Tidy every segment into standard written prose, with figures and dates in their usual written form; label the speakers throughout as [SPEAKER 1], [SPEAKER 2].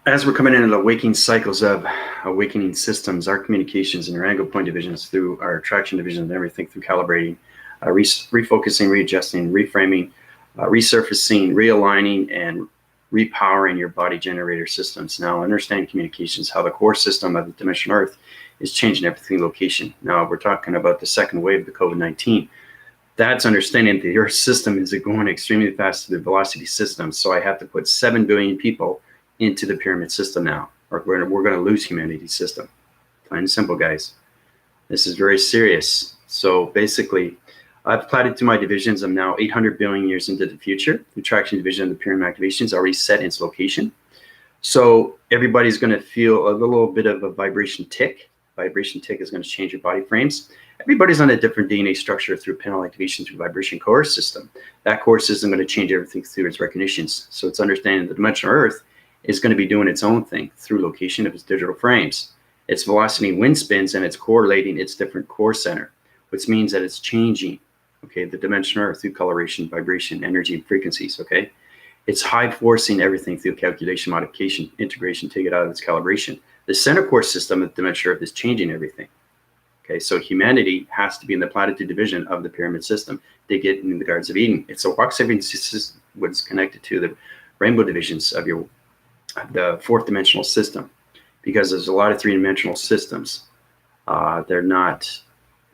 [SPEAKER 1] As we're coming into the waking cycles of awakening systems, our communications and our angle point divisions through our attraction division and everything through calibrating, refocusing, readjusting, reframing, resurfacing, realigning, and repowering your body generator systems. Now, understand communications, how the core system of the dimensional Earth is changing everything location. Now, we're talking about the second wave of the COVID-19. That's understanding the Earth system is going extremely fast to the velocity system. So I have to put 7 billion people into the pyramid system now, or we're going to lose humanity's system. Plain and simple, guys. This is very serious. So basically, I've plotted to my divisions. I'm now 800 billion years into the future. The traction division of the pyramid activation is already set in its location. So everybody's going to feel a little bit of a vibration tick. Vibration tick is going to change your body frames. Everybody's on a different DNA structure through panel activation through vibration core system. That core system is going to change everything through its recognitions. So it's understanding the dimensional Earth is going to be doing its own thing through location of its digital frames. Its velocity wind spins and it's correlating its different core center, which means that it's changing, okay, the dimensional Earth through coloration, vibration, energy, and frequencies, okay? It's high forcing everything through calculation, modification, integration, take it out of its calibration. The center core system of the dimensional Earth is changing everything. Okay, so humanity has to be in the platitude division of the pyramid system to get in the Gardens of Eden. It's a walk-saving system what's connected to the rainbow divisions of the fourth dimensional system, because there's a lot of three-dimensional systems. They're not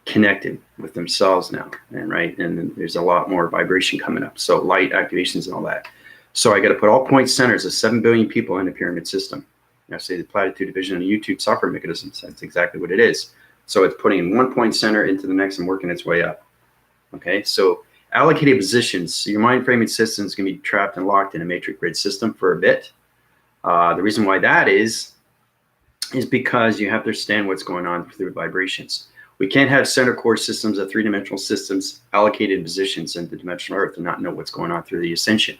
[SPEAKER 1] connected with themselves now, and there's a lot more vibration coming up. So light activations and all that. So I got to put all point centers of 7 billion people in the pyramid system. I say the platitude division and YouTube software mechanisms. That's exactly what it is. So it's putting one point center into the next and working its way up. Okay, so allocated positions. So your mind framing system is going to be trapped and locked in a matrix grid system for a bit. The reason why that is because you have to understand what's going on through vibrations. We can't have center core systems of three-dimensional systems allocated positions in the dimensional Earth and not know what's going on through the ascension.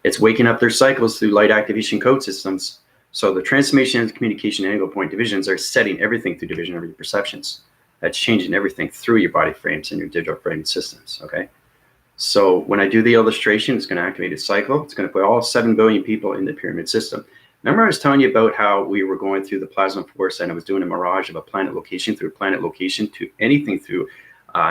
[SPEAKER 1] It's waking up their cycles through light activation code systems. So the transformation and communication angle point divisions are setting everything through division of your perceptions. That's changing everything through your body frames and your digital framing systems, okay? So when I do the illustration, it's going to activate a cycle. It's going to put all 7 billion people in the pyramid system. Remember I was telling you about how we were going through the plasma force and I was doing a mirage of a planet location through planet location to anything through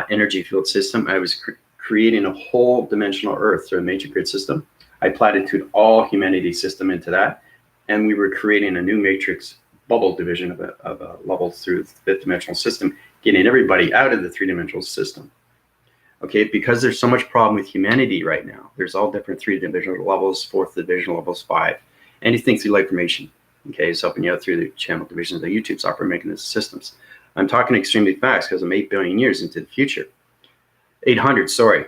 [SPEAKER 1] energy field system. I was creating a whole dimensional Earth through a major grid system. I platitude all humanity system into that. And we were creating a new matrix bubble division of a level through the fifth dimensional system, getting everybody out of the three-dimensional system. Okay, because there's so much problem with humanity right now. There's all different three-dimensional levels, fourth divisional levels, 5. Anything through light formation, okay, is helping you out through the channel divisions of the YouTube software mechanism systems. I'm talking extremely fast because I'm 8 billion years into the future. 800, sorry.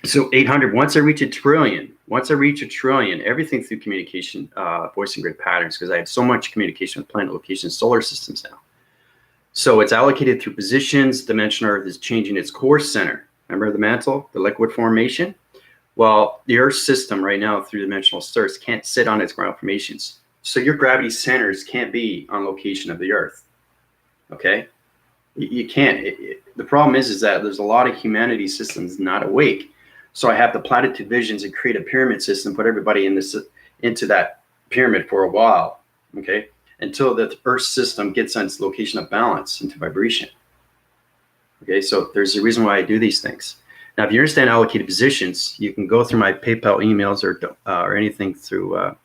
[SPEAKER 1] So 800, once I reach a trillion, everything through communication, voice and grid patterns, because I have so much communication with planet locations, solar systems now. So it's allocated through positions. Dimensional Earth is changing its core center. Remember the mantle, the liquid formation? Well, the Earth system right now through dimensional stars can't sit on its ground formations. So your gravity centers can't be on location of the Earth, okay? You can't. The problem is that there's a lot of humanity systems not awake. So I have the platitude visions and create a pyramid system, put everybody in this into that pyramid for a while, okay, until the Earth system gets on its location of balance into vibration. Okay, so there's a reason why I do these things. Now, if you understand allocated positions, you can go through my PayPal emails or anything through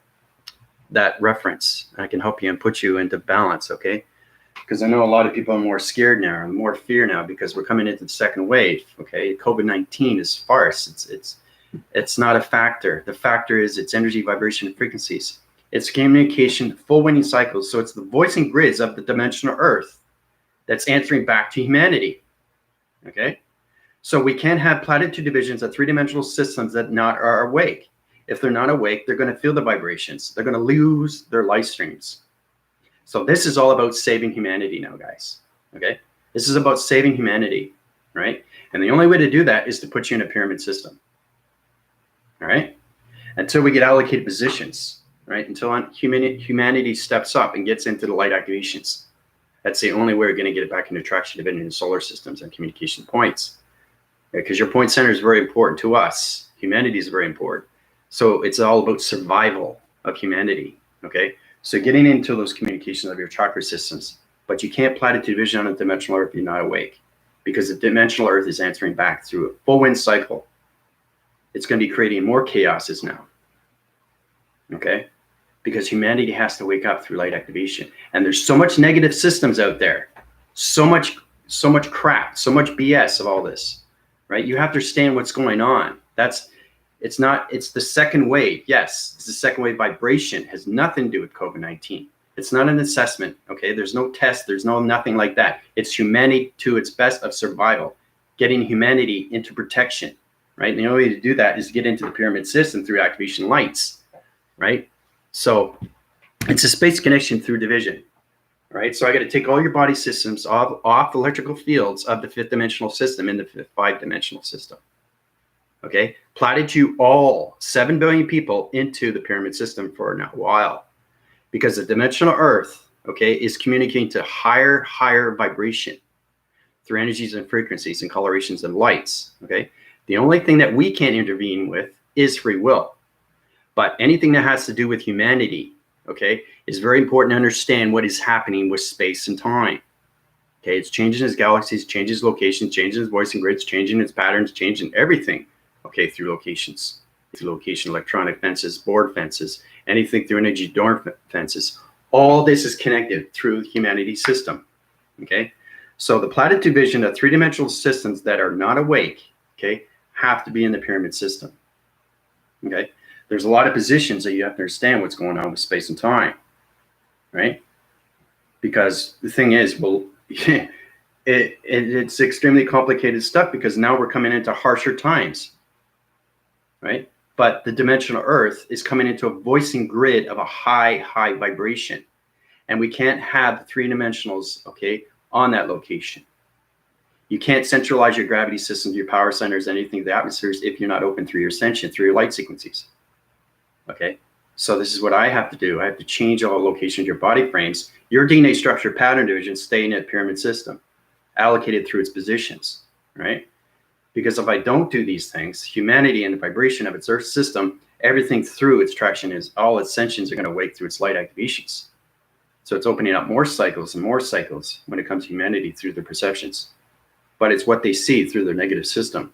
[SPEAKER 1] that reference. I can help you and put you into balance, okay? Because I know a lot of people are more scared now, and more fear now, because we're coming into the second wave. Okay, COVID-19 is farce. It's not a factor. The factor is its energy, vibration, and frequencies. It's communication, full winning cycles. So it's the voicing grids of the dimensional Earth that's answering back to humanity. Okay, so we can't have platitude divisions of three-dimensional systems that are awake. If they're not awake, they're going to feel the vibrations. They're going to lose their life streams. So this is all about saving humanity now, guys, okay? This is about saving humanity, right? And the only way to do that is to put you in a pyramid system, all right? Until we get allocated positions, right? Until humanity steps up and gets into the light activations. That's the only way we're gonna get it back into attraction division in solar systems and communication points. Because your point center is very important to us. Humanity is very important. So it's all about survival of humanity, okay? So getting into those communications of your chakra systems, but you can't platitude vision on a dimensional earth if you're not awake, because the dimensional earth is answering back through a full wind cycle. It's going to be creating more chaoses now. Okay? Because humanity has to wake up through light activation. And there's so much negative systems out there. So much crap, so much BS of all this. Right? You have to understand what's going on. It's the second wave. Yes, it's the second wave vibration. It has nothing to do with COVID-19. It's not an assessment. Okay? There's no test, there's no nothing like that. It's humanity to its best of survival, getting humanity into protection. Right? And the only way to do that is to get into the pyramid system through activation lights, right? So it's a space connection through division, right? So I got to take all your body systems off the electrical fields of the fifth dimensional system in the fifth five-dimensional system, okay? Platitude all 7 billion people into the pyramid system for a while, because the dimensional earth, okay, is communicating to higher vibration through energies and frequencies and colorations and lights, okay? The only thing that we can't intervene with is free will. But anything that has to do with humanity, okay, is very important to understand what is happening with space and time. Okay, it's changing its galaxies, changing its locations, changing its voicing grids, changing its patterns, changing everything, okay, through locations, through location, electronic fences, board fences, anything through energy door fences. All this is connected through the humanity system, okay? So the platitude vision of three-dimensional systems that are not awake, okay, have to be in the pyramid system, okay? There's a lot of positions that you have to understand what's going on with space and time, right? Because the thing is, well, it's extremely complicated stuff, because now we're coming into harsher times, right? But the dimensional earth is coming into a voicing grid of a high vibration. And we can't have three dimensionals, okay, on that location. You can't centralize your gravity systems, your power centers, anything, the atmospheres, if you're not open through your ascension, through your light sequences. Okay, so this is what I have to do. I have to change all the locations of your body frames. Your DNA structure pattern division staying in a pyramid system, allocated through its positions, right? Because if I don't do these things, humanity and the vibration of its earth system, everything through its traction is, all its ascensions are going to wake through its light activations. So it's opening up more cycles and more cycles when it comes to humanity through their perceptions. But it's what they see through their negative system.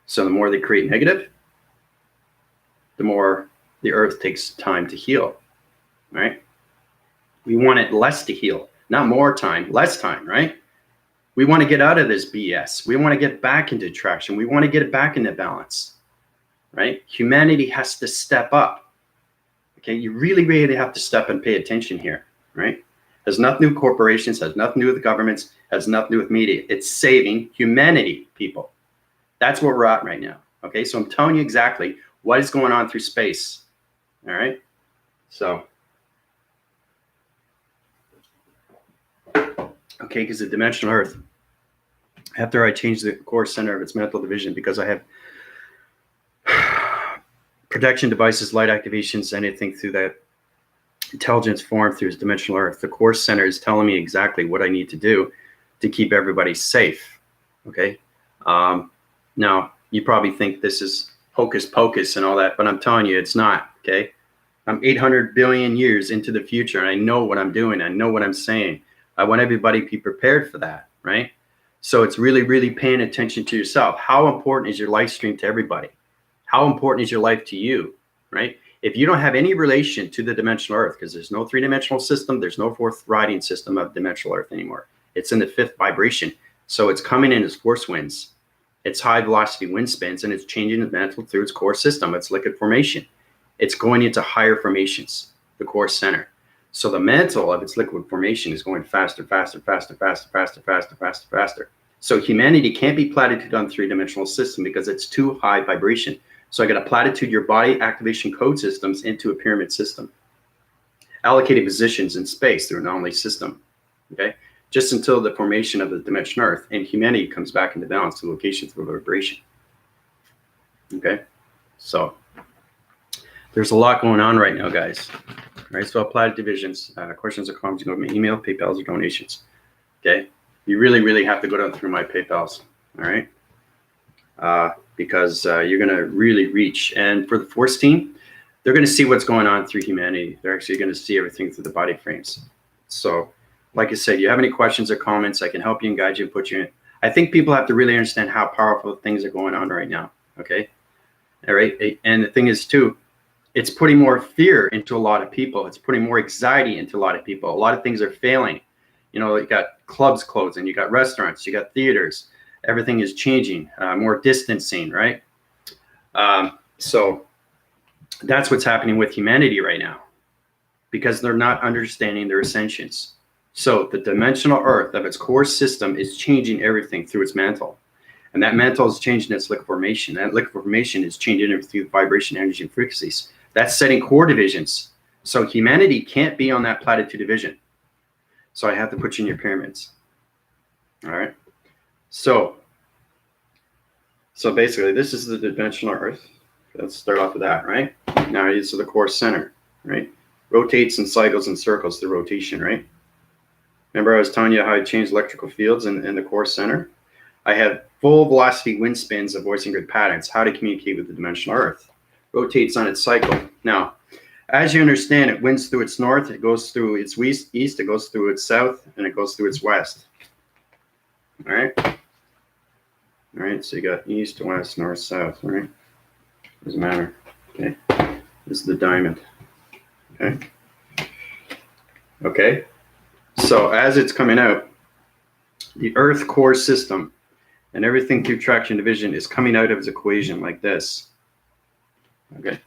[SPEAKER 1] So the more they create negative, the more the earth takes time to heal, right? We want it less to heal, not more time, less time, right? We want to get out of this BS. We want to get back into traction. We want to get it back into balance, right? Humanity has to step up, okay? You really have to step and pay attention here, right? Has nothing to do with corporations, has nothing to do with governments, has nothing to do with media. It's saving humanity, people. That's where we're at right now, okay? So I'm telling you exactly what is going on through space, all right? So, okay, because the dimensional earth, after I change the core center of its mental division, because I have protection devices, light activations, anything through that intelligence form through its dimensional earth, the core center is telling me exactly what I need to do to keep everybody safe, okay? Now, you probably think this is hocus pocus and all that, but I'm telling you, it's not, okay? I'm 800 billion years into the future, and I know what I'm doing. I know what I'm saying. I want everybody to be prepared for that, right? So it's really paying attention to yourself. How important is your life stream to everybody? How important is your life to you, right? If you don't have any relation to the dimensional earth, because there's no three-dimensional system, there's no fourth riding system of dimensional earth anymore. It's in the fifth vibration. So it's coming in as force winds. It's high velocity wind spins, and it's changing the mantle through its core system. It's liquid formation. It's going into higher formations, the core center. So the mantle of its liquid formation is going faster. So humanity can't be platitude on three-dimensional system because it's too high vibration. So I got to platitude your body activation code systems into a pyramid system. Allocated positions in space through an anomaly system, okay? Just until the formation of the dimension Earth and humanity comes back into balance to location through vibration, okay? So there's a lot going on right now, guys. All right, so applied divisions, questions or comments, you can go to my email, PayPals, or donations, okay? You really have to go down through my PayPals, all right? Because you're going to really reach. And for the force team, they're going to see what's going on through humanity. They're actually going to see everything through the body frames. So, like I said, you have any questions or comments, I can help you and guide you and put you in. I think people have to really understand how powerful things are going on right now. Okay. All right. And the thing is too, it's putting more fear into a lot of people. It's putting more anxiety into a lot of people. A lot of things are failing. You know, you got clubs closing, you got restaurants, you got theaters. Everything is changing, more distancing, right? So that's what's happening with humanity right now, because they're not understanding their ascensions. So the dimensional earth of its core system is changing everything through its mantle. And that mantle is changing its liquid formation. That liquid formation is changing everything through vibration, energy, and frequencies. That's setting core divisions. So humanity can't be on that platitude division. So I have to put you in your pyramids. All right. So basically, this is the dimensional earth. Let's start off with that, right? Now this is the core center, right? Rotates and cycles and circles through rotation, right? Remember I was telling you how I changed electrical fields in the core center? I have full velocity wind spins of voicing grid patterns, how to communicate with the dimensional earth. Rotates on its cycle. Now, as you understand, it winds through its north, it goes through its east, it goes through its south, and it goes through its west. All right? All right, so you got east, west, north, south, all right? Doesn't matter. Okay, this is the diamond. Okay. Okay, so as it's coming out, the earth core system and everything through traction division is coming out of its equation like this. Okay.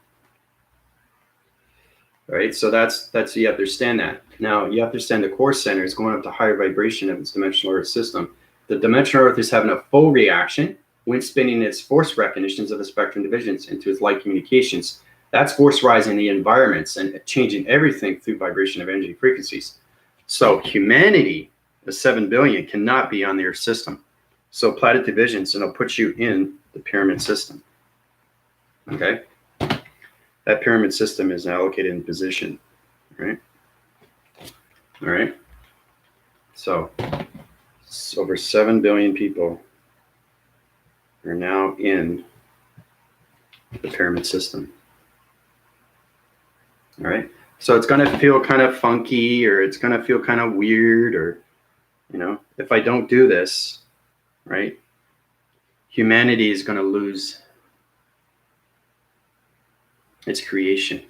[SPEAKER 1] All right, so that's you understand that. Now you understand the core center is going up to higher vibration of its dimensional earth system. The dimensional earth is having a full reaction when spinning its force recognitions of the spectrum divisions into its light communications. That's force rising the environments and changing everything through vibration of energy frequencies. So humanity, the 7 billion, cannot be on their system. So platitude divisions, and it'll put you in the pyramid system. Okay? That pyramid system is now located in position, right? All right. So over 7 billion people are now in the pyramid system. All right. So it's going to feel kind of funky, or it's going to feel kind of weird, or, you know, if I don't do this, right, humanity is going to lose its creation.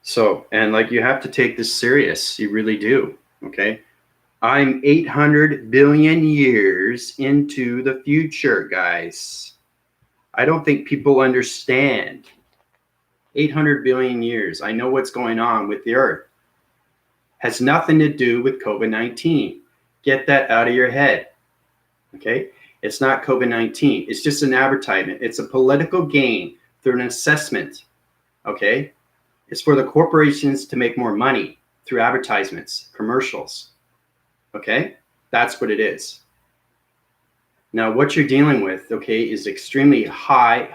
[SPEAKER 1] So, and like, you have to take this serious. You really do. Okay. I'm 800 billion years into the future, guys. I don't think people understand. 800 billion years. I know what's going on with the earth. Has nothing to do with COVID-19. Get that out of your head. Okay. It's not COVID-19. It's just an advertisement. It's a political gain through an assessment. Okay. It's for the corporations to make more money through advertisements, commercials. Okay, that's what it is. Now, what you're dealing with, okay, is extremely high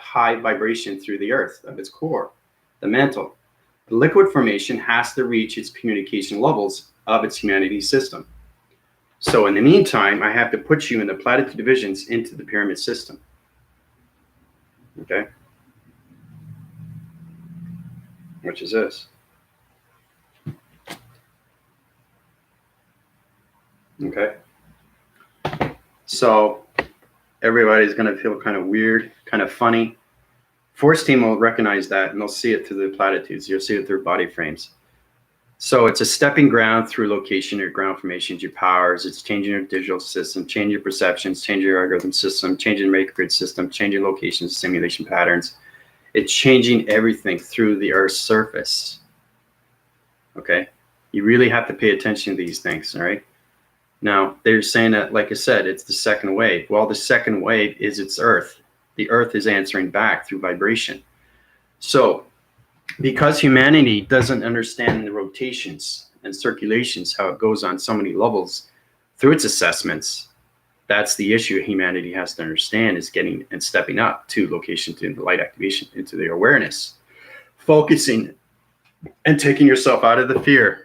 [SPEAKER 1] vibration through the earth of its core, the mantle. The liquid formation has to reach its communication levels of its humanity system. So in the meantime, I have to put you in the platitude divisions into the pyramid system. Okay, which is this. Okay. So everybody's going to feel kind of weird, kind of funny. Force team will recognize that, and they'll see it through the platitudes. You'll see it through body frames. So it's a stepping ground through location, your ground formations, your powers. It's changing your digital system, changing your perceptions, changing your algorithm system, changing your grid system, changing locations, simulation patterns. It's changing everything through the Earth's surface. Okay? You really have to pay attention to these things, all right? Now, they're saying that, like I said, it's the second wave. Well, the second wave is its Earth. The Earth is answering back through vibration. So, because humanity doesn't understand the rotations and circulations, how it goes on so many levels through its assessments, that's the issue humanity has to understand, is getting and stepping up to location, to the light activation, into their awareness, focusing and taking yourself out of the fear.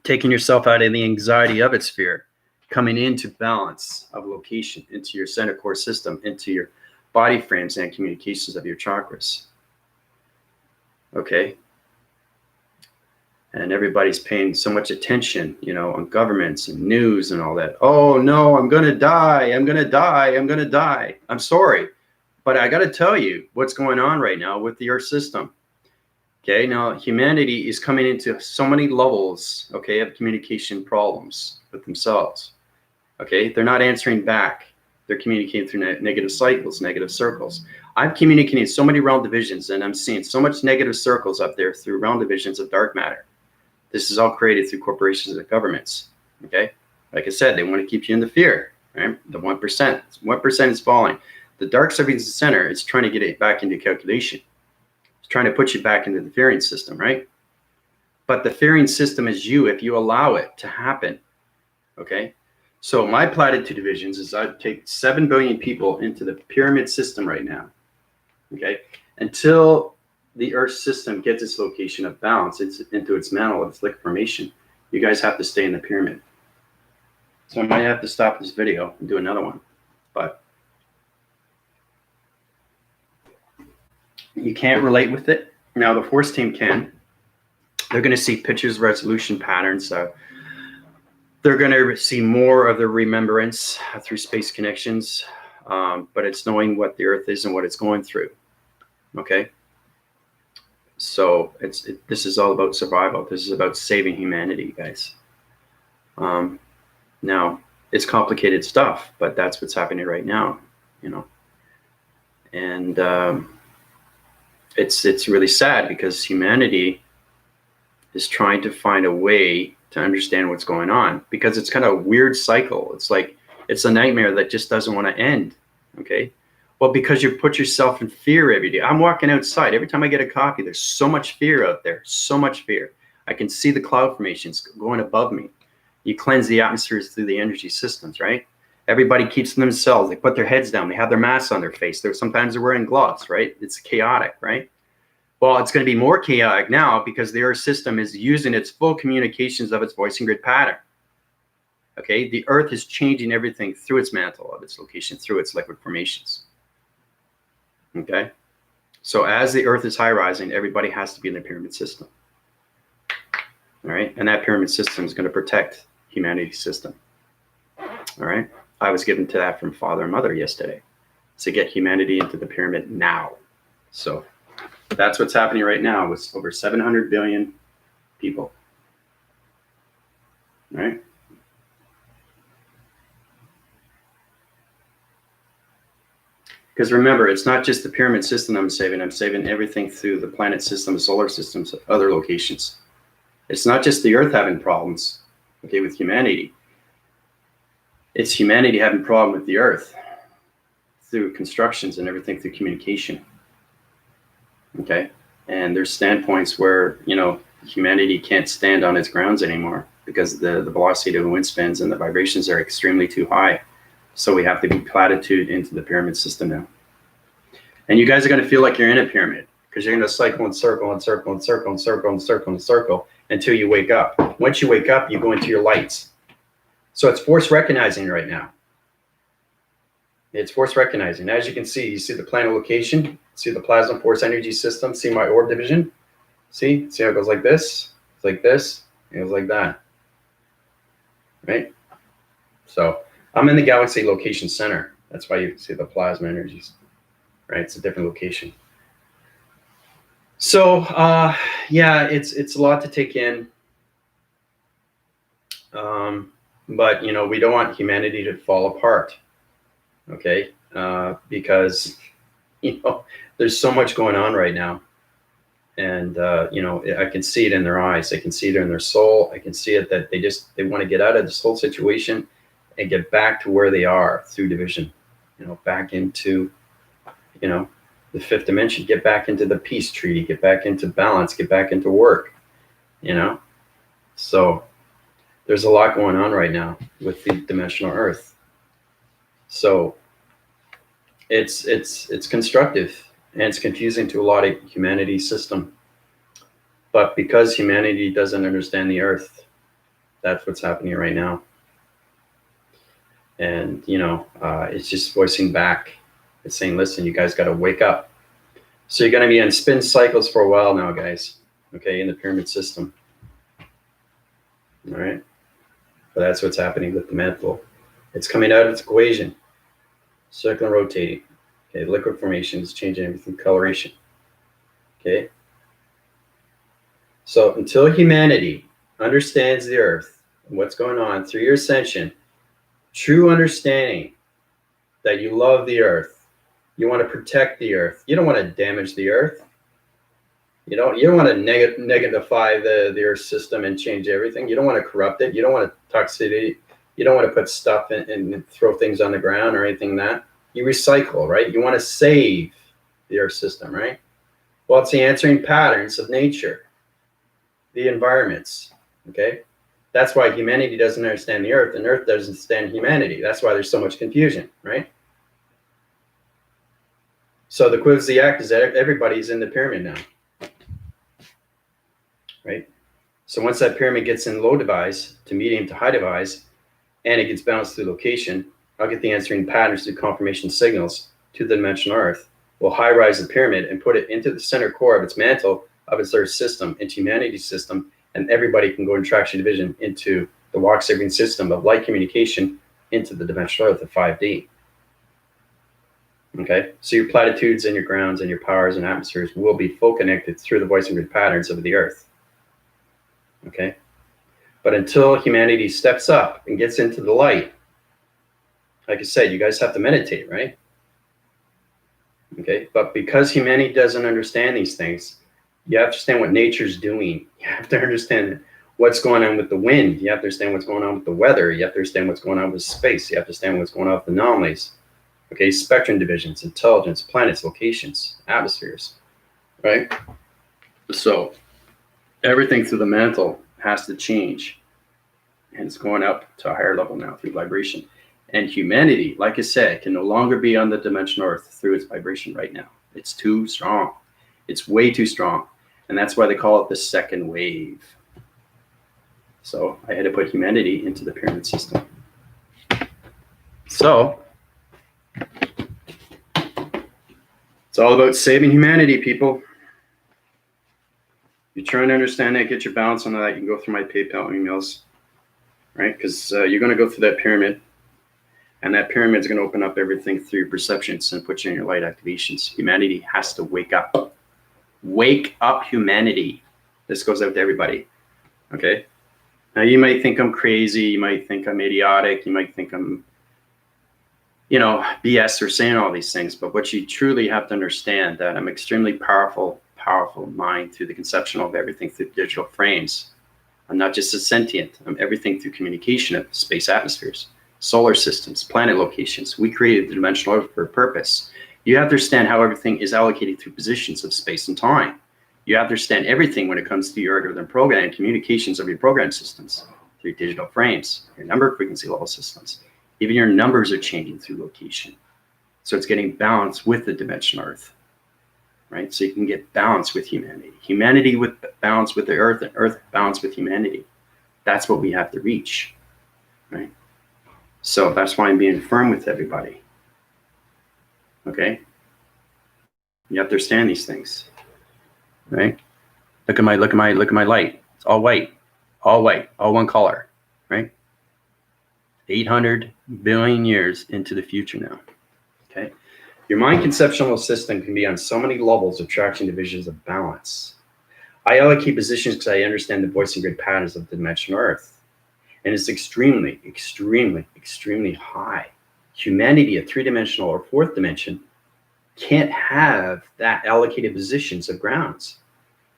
[SPEAKER 1] Taking yourself out of the anxiety of its fear, coming into balance of location, into your center core system, into your body frames and communications of your chakras. Okay. And everybody's paying so much attention, on governments and news and all that. Oh no, I'm going to die. I'm going to die. I'm going to die. I'm sorry. But I got to tell you what's going on right now with the Earth system. Okay. Now humanity is coming into so many levels, okay, of communication problems with themselves. Okay. They're not answering back. They're communicating through negative cycles, negative circles. I'm communicating so many realm divisions, and I'm seeing so much negative circles up there through realm divisions of dark matter. This is all created through corporations and governments. Okay. Like I said, they want to keep you in the fear, right? The 1%. 1% is falling. The dark serpent's the center. It's trying to get it back into calculation. It's trying to put you back into the fearing system, right? But the fearing system is you if you allow it to happen. Okay. So my platitude divisions is I'd take 7 billion people into the pyramid system right now. Okay. Until the Earth system gets its location of balance, it's into its mantle of its liquid formation, you guys have to stay in the pyramid. So I might have to stop this video and do another one, but you can't relate with it. Now the force team can. They're going to see pictures, resolution patterns. They're going to see more of the remembrance through space connections, but it's knowing what the Earth is and what it's going through. Okay. So this is all about survival. This is about saving humanity, guys. Now it's complicated stuff, but that's what's happening right now, and it's really sad because humanity is trying to find a way to understand what's going on, because it's kind of a weird cycle. It's like it's a nightmare that just doesn't want to end. Okay. Well, because you put yourself in fear every day. I'm walking outside. Every time I get a coffee, there's so much fear out there. So much fear. I can see the cloud formations going above me. You cleanse the atmospheres through the energy systems, right? Everybody keeps themselves. They put their heads down. They have their masks on their face. Sometimes they're wearing gloves, right? It's chaotic, right? Well, it's going to be more chaotic now because the Earth system is using its full communications of its voicing grid pattern. Okay? The Earth is changing everything through its mantle of its location, through its liquid formations. Okay, so as the Earth is high rising, everybody has to be in the pyramid system. All right, and that pyramid system is going to protect humanity's system. All right, I was given to that from Father and Mother yesterday to get humanity into the pyramid now. So that's what's happening right now with over 700 billion people. All right. Because remember, it's not just the pyramid system I'm saving everything through the planet system, solar systems, other locations. It's not just the Earth having problems, okay, with humanity. It's humanity having a problem with the Earth through constructions and everything through communication. Okay, and there's standpoints where, humanity can't stand on its grounds anymore because the velocity of the wind spins and the vibrations are extremely too high. So we have to be platitude into the pyramid system now. And you guys are going to feel like you're in a pyramid because you're going to cycle and circle and circle and circle and circle and circle and circle until you wake up. Once you wake up, you go into your lights. So it's force recognizing right now. It's force recognizing. As you can see, you see the planet location, see the plasma force energy system, see my orb division. See how it goes like this, it's like this, and it goes like that. Right? So I'm in the galaxy location center. That's why you see the plasma energies, right? It's a different location. So, yeah, it's a lot to take in. But, we don't want humanity to fall apart, okay? Because, there's so much going on right now. And, I can see it in their eyes. I can see it in their soul. I can see it that they want to get out of this whole situation and get back to where they are through division, back into, the fifth dimension, get back into the peace treaty, get back into balance, get back into work, So there's a lot going on right now with the dimensional Earth. So it's constructive and it's confusing to a lot of humanity's system. But because humanity doesn't understand the Earth, that's what's happening right now. And, it's just voicing back. It's saying, listen, you guys got to wake up. So you're going to be on spin cycles for a while now, guys, okay, in the pyramid system. All right. But that's what's happening with the mantle. It's coming out of its equation, circling, rotating. Okay, liquid formation is changing everything, coloration. Okay. So until humanity understands the earth and what's going on through your ascension, true understanding that you love the earth, you want to protect the earth, you don't want to damage the earth. You don't want to negatify the earth system and change everything. You don't want to corrupt it. You don't want to toxicity. You don't want to put stuff in and throw things on the ground or anything like that. You recycle, right? You want to save the earth system, right? Well, it's the answering patterns of nature, the environments, okay? That's why humanity doesn't understand the earth and earth doesn't understand humanity. That's why there's so much confusion, right? So the Quivsiac is that everybody's in the pyramid now, right? So once that pyramid gets in low devise to medium to high devise, and it gets balanced through location, I'll get the answering patterns through confirmation signals to the dimensional earth. We'll high rise the pyramid and put it into the center core of its mantle of its earth system, into humanity's system, and everybody can go in traction division into the walk saving system of light communication into the dimensional earth of 5D. Okay, so your platitudes and your grounds and your powers and atmospheres will be full connected through the voice and grid patterns of the earth. Okay, but until humanity steps up and gets into the light, like I said, you guys have to meditate, right? Okay, but because humanity doesn't understand these things, you have to understand what nature's doing. You have to understand what's going on with the wind. You have to understand what's going on with the weather. You have to understand what's going on with space. You have to understand what's going on with anomalies. Okay, spectrum divisions, intelligence, planets, locations, atmospheres, right? So everything through the mantle has to change. And it's going up to a higher level now through vibration. And humanity, like I said, can no longer be on the dimensional earth through its vibration right now. It's too strong. It's way too strong. And that's why they call it the second wave. So I had to put humanity into the pyramid system. So it's all about saving humanity, people. If you're trying to understand that, get your balance on that, you can go through my PayPal emails, right? Because you're going to go through that pyramid. And that pyramid is going to open up everything through your perceptions and put you in your light activations. Humanity has to wake up. Wake up, humanity. This goes out to everybody. Okay? Now, you might think I'm crazy. You might think I'm idiotic. You might think I'm, BS or saying all these things. But what you truly have to understand that I'm extremely powerful mind through the conception of everything through digital frames. I'm not just a sentient. I'm everything through communication of space atmospheres, solar systems, planet locations. We created the dimensional earth for a purpose. You have to understand how everything is allocated through positions of space and time. You have to understand everything when it comes to your algorithm program and communications of your program systems through digital frames, your number frequency level systems. Even your numbers are changing through location. So it's getting balanced with the dimensional earth, right? So you can get balance with humanity. Humanity with balance with the earth and earth balance with humanity. That's what we have to reach, right? So that's why I'm being firm with everybody. Okay? You have to understand these things. Right? Look at my light. It's all white, all one color, right? 800 billion years into the future now. Okay? Your mind conceptual system can be on so many levels of traction divisions of balance. I allocate positions because I understand the voice and grid patterns of the dimensional earth. And it's extremely, extremely, extremely high. Humanity at 3-dimensional or 4th dimension can't have that allocated positions of grounds.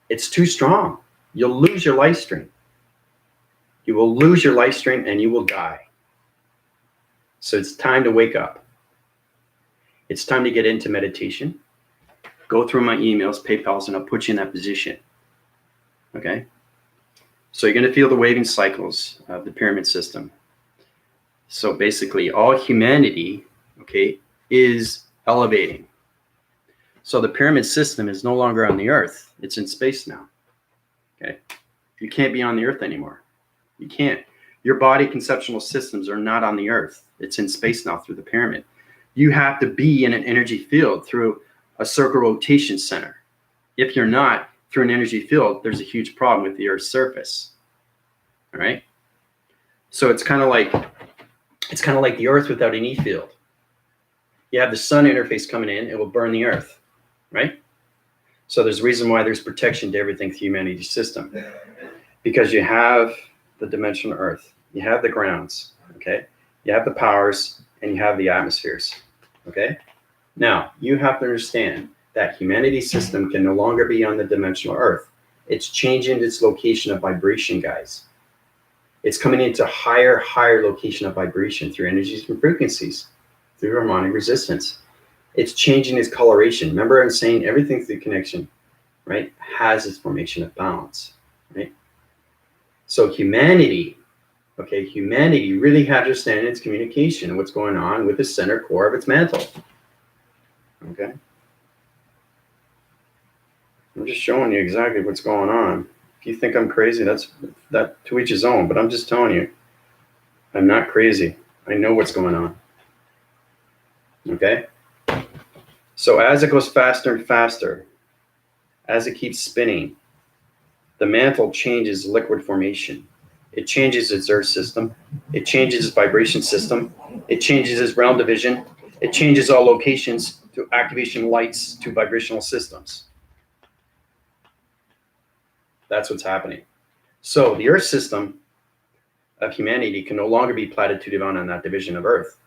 [SPEAKER 1] It's too strong. You'll lose your life stream. You will lose your life stream and you will die. So it's time to wake up. It's time to get into meditation. Go through my emails, PayPals, and I'll put you in that position. Okay? So you're going to feel the waving cycles of the pyramid system. So basically, all humanity, okay, is elevating. So the pyramid system is no longer on the earth. It's in space now. Okay? You can't be on the earth anymore. You can't. Your body conceptual systems are not on the earth. It's in space now through the pyramid. You have to be in an energy field through a circle rotation center. If you're not, through an energy field, there's a huge problem with the Earth's surface. All right. So it's kind of like the Earth without an E field. You have the sun interface coming in, it will burn the Earth, right? So there's a reason why there's protection to everything through humanity's system, because you have the dimensional Earth, you have the grounds, okay? You have the powers, and you have the atmospheres, okay? Now, you have to understand that humanity's system can no longer be on the dimensional Earth. It's changing its location of vibration, guys. It's coming into higher location of vibration through energies and frequencies, through harmonic resistance. It's changing its coloration. Remember I'm saying everything through connection, right, has its formation of balance, right? So humanity, okay, humanity really has to understand its communication and what's going on with the center core of its mantle, okay? I'm just showing you exactly what's going on. If you think I'm crazy, that's to each his own, but I'm just telling you, I'm not crazy. I know what's going on, okay? So as it goes faster and faster, as it keeps spinning, the mantle changes liquid formation. It changes its earth system. It changes its vibration system. It changes its realm division. It changes all locations to activation lights to vibrational systems. That's what's happening. So the earth system of humanity can no longer be platitude on that division of earth.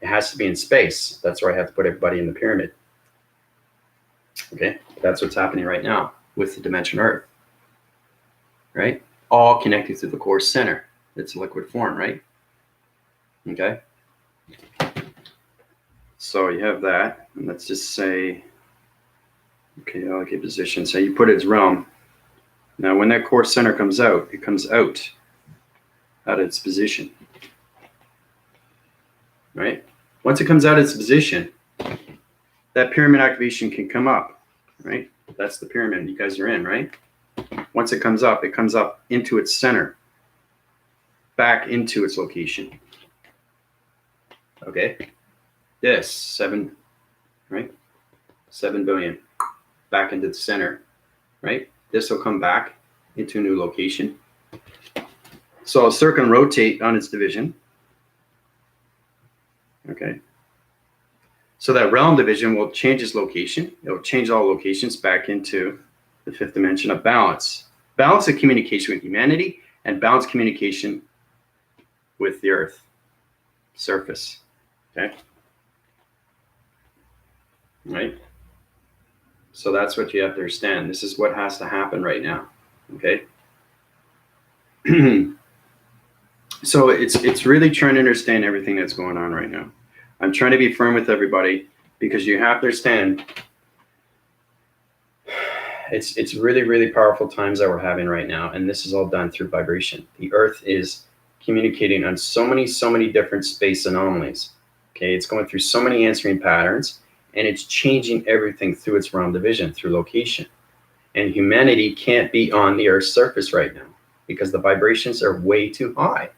[SPEAKER 1] It has to be in space. That's where I have to put everybody in the pyramid. Okay, that's what's happening right now with the dimension Earth, right? All connected to the core center. It's a liquid form, right? Okay. So you have that, and let's just say, okay, allocate position. So you put its realm. Now, when that core center comes out, it comes out of its position, right? Once it comes out of its position, that pyramid activation can come up, right? That's the pyramid you guys are in, right? Once it comes up into its center, back into its location. Okay? This, 7, right? 7 billion, back into the center, right? This will come back into a new location. So I'll circumrotate on its division. Okay? So that realm division will change its location. It will change all locations back into the 5th dimension of balance. Balance of communication with humanity and balance communication with the earth surface. Okay? Right? So that's what you have to understand. This is what has to happen right now. Okay? So it's really trying to understand everything that's going on right now. I'm trying to be firm with everybody because you have to understand it's really, really powerful times that we're having right now. And this is all done through vibration. The earth is communicating on so many different space anomalies. Okay, it's going through so many answering patterns, and it's changing everything through its realm division, through location. And humanity can't be on the earth's surface right now because the vibrations are way too high.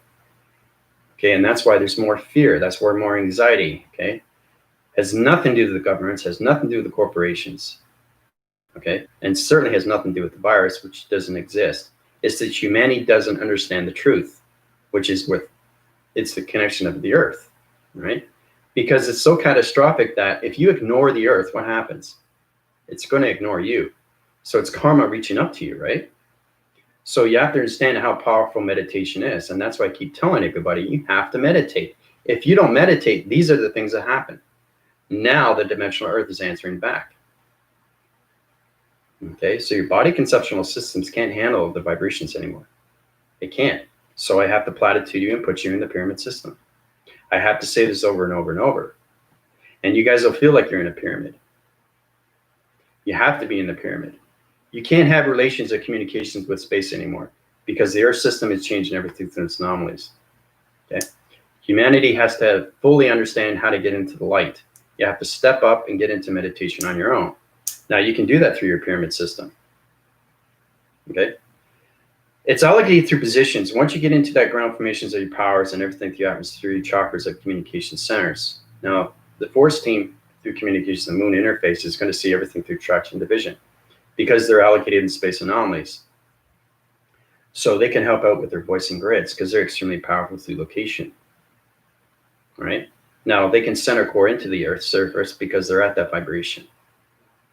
[SPEAKER 1] Okay, and that's why there's more fear. That's why more anxiety. Okay, has nothing to do with the governments, has nothing to do with the corporations. Okay, and certainly has nothing to do with the virus, which doesn't exist. It's that humanity doesn't understand the truth, which is with it's the connection of the earth, right? Because it's so catastrophic that if you ignore the earth, what happens? It's going to ignore you. So it's karma reaching up to you, right? So you have to understand how powerful meditation is. And that's why I keep telling everybody, you have to meditate. If you don't meditate, these are the things that happen. Now the dimensional earth is answering back. Okay, so your body conceptual systems can't handle the vibrations anymore. It can't. So I have to platitude you and put you in the pyramid system. I have to say this over and over and over. And you guys will feel like you're in a pyramid. You have to be in the pyramid. You can't have relations or communications with space anymore because the earth system is changing everything through its anomalies. Okay? Humanity has to fully understand how to get into the light. You have to step up and get into meditation on your own. Now you can do that through your pyramid system. Okay? It's allocated through positions. Once you get into that ground formations of your powers and everything through your atmosphere, your chakras of communication centers. Now, the force team through communication, the moon interface is going to see everything through traction division because they're allocated in space anomalies. So they can help out with their voicing grids because they're extremely powerful through location. Right? Now they can center core into the Earth's surface because they're at that vibration.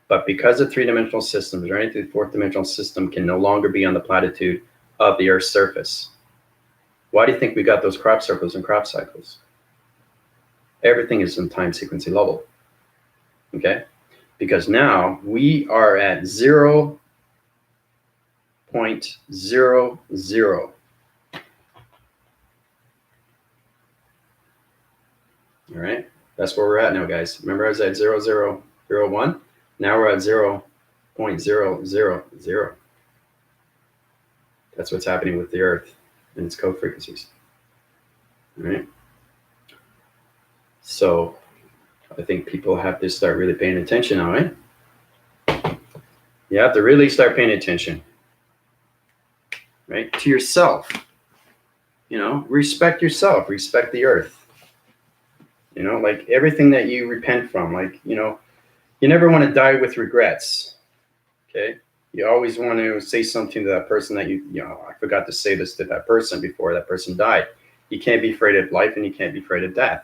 [SPEAKER 1] But because of three-dimensional systems, or anything fourth-dimensional system can no longer be on the platitude of the Earth's surface. Why do you think we got those crop circles and crop cycles? Everything is in time sequencing level. Okay? Because now we are at 0.00. All right? That's where we're at now, guys. Remember I was at 0001? Now we're at 0.000. That's what's happening with the Earth and its code frequencies. All right? So I think people have to start really paying attention now, right? You have to really start paying attention, right? To yourself. You know, respect yourself, respect the Earth. You know, like everything that you repent from, like, you know, you never want to die with regrets. Okay? You always want to say something to that person that you know, I forgot to say this to that person before that person died. You can't be afraid of life and you can't be afraid of death.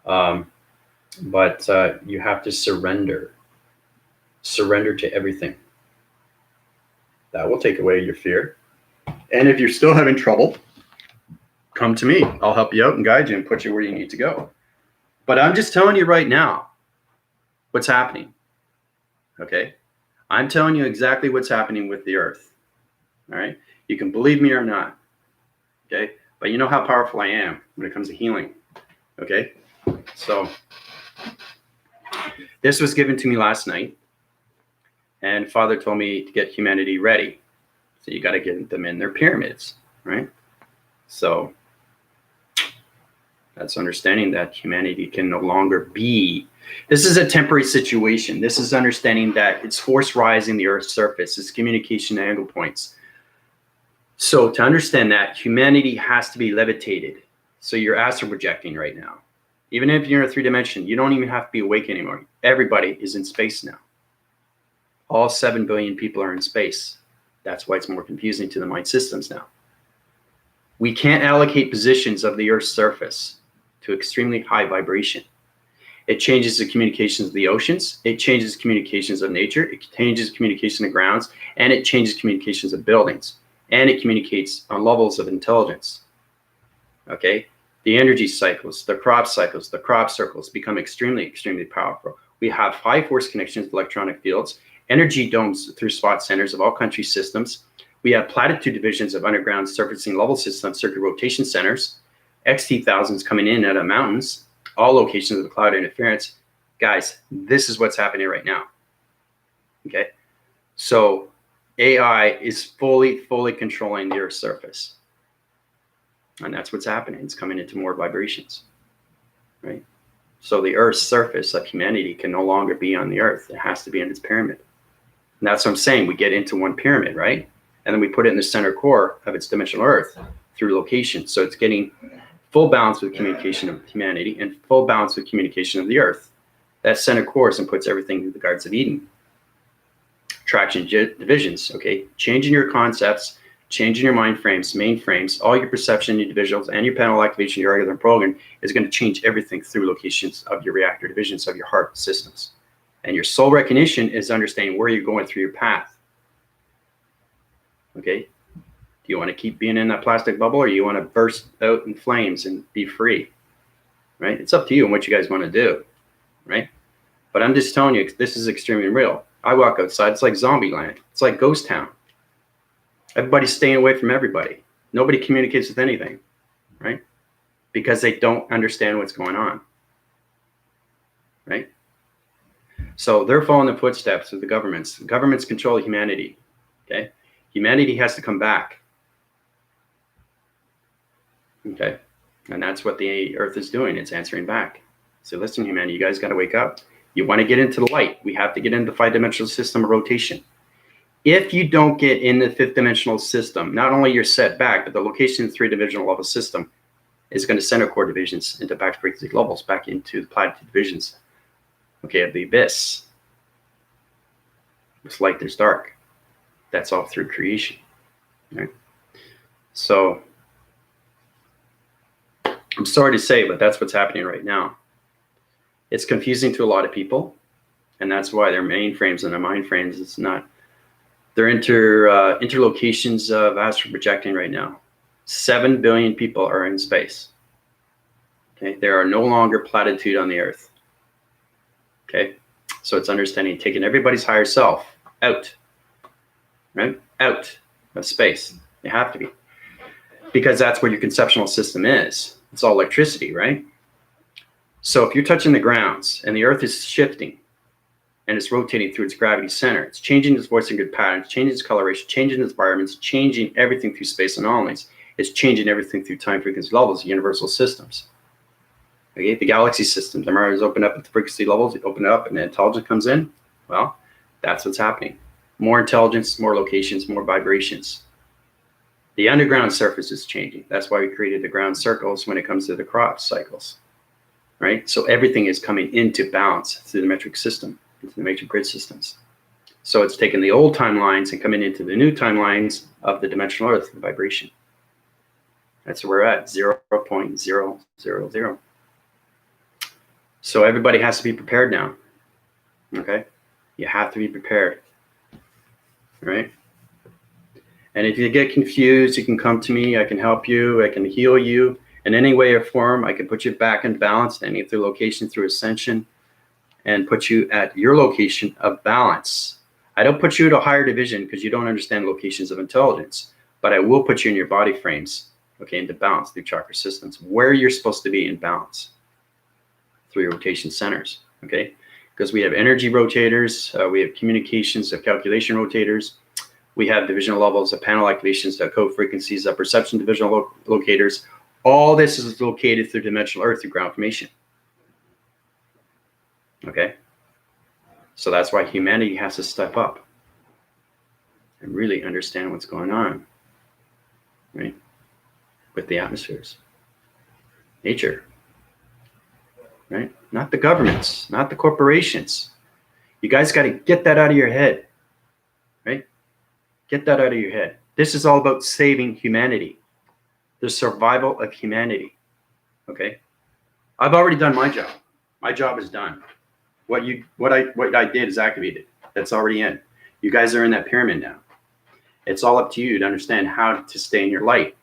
[SPEAKER 1] But you have to surrender. Surrender to everything. That will take away your fear. And if you're still having trouble, come to me. I'll help you out and guide you and put you where you need to go. But I'm just telling you right now what's happening. Okay? I'm telling you exactly what's happening with the Earth. All right? You can believe me or not. Okay? But you know how powerful I am when it comes to healing. Okay? So this was given to me last night. And Father told me to get humanity ready. So you got to get them in their pyramids, right? So that's understanding that humanity can no longer be. This is a temporary situation. This is understanding that it's force rising the Earth's surface. It's communication angle points. So to understand that, humanity has to be levitated. So you're astral projecting right now. Even if you're in a 3-dimension, you don't even have to be awake anymore. Everybody is in space now. All 7 billion people are in space. That's why it's more confusing to the mind systems now. We can't allocate positions of the Earth's surface to extremely high vibration. It changes the communications of the oceans. It changes communications of nature. It changes communication of grounds. And it changes communications of buildings. And it communicates on levels of intelligence. Okay? The energy cycles, the crop circles become extremely, extremely powerful. We have high force connections with electronic fields, energy domes through spot centers of all country systems. We have platitude divisions of underground surfacing level systems, circuit rotation centers, XT thousands coming in out of mountains, all locations of the cloud interference. Guys, this is what's happening right now. Okay? So AI is fully controlling the Earth's surface. And that's what's happening. It's coming into more vibrations, right? So the Earth's surface of humanity can no longer be on the Earth. It has to be in its pyramid. And that's what I'm saying. We get into one pyramid, right? And then we put it in the center core of its dimensional Earth through location. So it's getting full balance with communication of humanity and full balance with communication of the Earth. That center core and puts everything in the Gardens of Eden. Traction divisions, okay? Changing your concepts, changing your mind frames, mainframes, all your perception, your divisions, and your panel activation, your regular program is going to change everything through locations of your reactor divisions of your heart systems. And your soul recognition is understanding where you're going through your path. Okay? Do you want to keep being in that plastic bubble, or you want to burst out in flames and be free? Right? It's up to you and what you guys want to do. Right? But I'm just telling you, this is extremely real. I walk outside, it's like zombie land. It's like ghost town. Everybody's staying away from everybody. Nobody communicates with anything, right? Because they don't understand what's going on, right? So they're following the footsteps of the governments. The governments control humanity, okay? Humanity has to come back, okay? And that's what the Earth is doing. It's answering back. So listen, humanity, you guys got to wake up. You want to get into the light. We have to get into the 5-dimensional system of rotation. If you don't get in the 5th dimensional system, not only you're set back, but the location of the 3-dimensional level system is going to send our core divisions into back to frequency levels, back into the platitude divisions, okay, of the abyss. There's light, there's dark. That's all through creation, right? So I'm sorry to say, but that's what's happening right now. It's confusing to a lot of people, and that's why their mainframes and their mind frames, it's not, they're interlocations of astral projecting right now. 7 billion people are in space. Okay, there are no longer platitude on the earth. Okay, so it's understanding taking everybody's higher self out, right? Out of space. You have to be, because that's where your conceptual system is. It's all electricity, right? So if you're touching the grounds and the earth is shifting and it's rotating through its gravity center, it's changing its voice and grid patterns, changing its coloration, changing its environments, changing everything through space anomalies. It's changing everything through time frequency levels, universal systems. Okay, the galaxy system, the mirrors open up at the frequency levels, you open it up and the intelligence comes in. Well, that's what's happening. More intelligence, more locations, more vibrations. The underground surface is changing. That's why we created the ground circles when it comes to the crop cycles, right? So everything is coming into balance through the metric system, into the matrix grid systems. So it's taking the old timelines and coming into the new timelines of the dimensional earth, the vibration. That's where we're at, 0.000. So everybody has to be prepared now, okay? You have to be prepared, right? And if you get confused, you can come to me. I can help you. I can heal you in any way or form. I can put you back in balance, any through location, through ascension, and put you at your location of balance. I don't put you to a higher division because you don't understand locations of intelligence, but I will put you in your body frames, okay, into balance through chakra systems, where you're supposed to be in balance through your rotation centers, okay? Because we have energy rotators, we have communications of calculation rotators, we have divisional levels of panel activations, code frequencies, perception divisional locators. All this is located through dimensional earth through ground formation, okay? So that's why humanity has to step up and really understand what's going on, right? With the atmospheres, nature, right? Not the governments, not the corporations. You guys got to get that out of your head, right? Get that out of your head. This is all about saving humanity, the survival of humanity, okay? I've already done my job. My job is done. What I did is activated. That's already in. You guys are in that pyramid now. It's all up to you to understand how to stay in your light.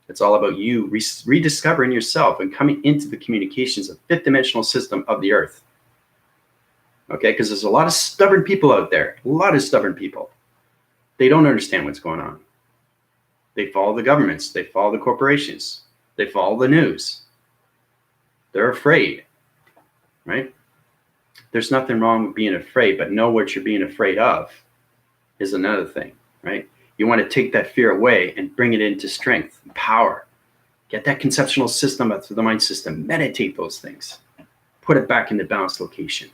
[SPEAKER 1] It's all about you rediscovering yourself and coming into the communications of fifth dimensional system of the earth. Okay, because there's a lot of stubborn people out there, a lot of stubborn people. They don't understand what's going on. They follow the governments, they follow the corporations, they follow the news. They're afraid, right? There's nothing wrong with being afraid, but know what you're being afraid of is another thing, right? You want to take that fear away and bring it into strength and power. Get that conceptual system up through the mind system. Meditate those things. Put it back in the balanced location.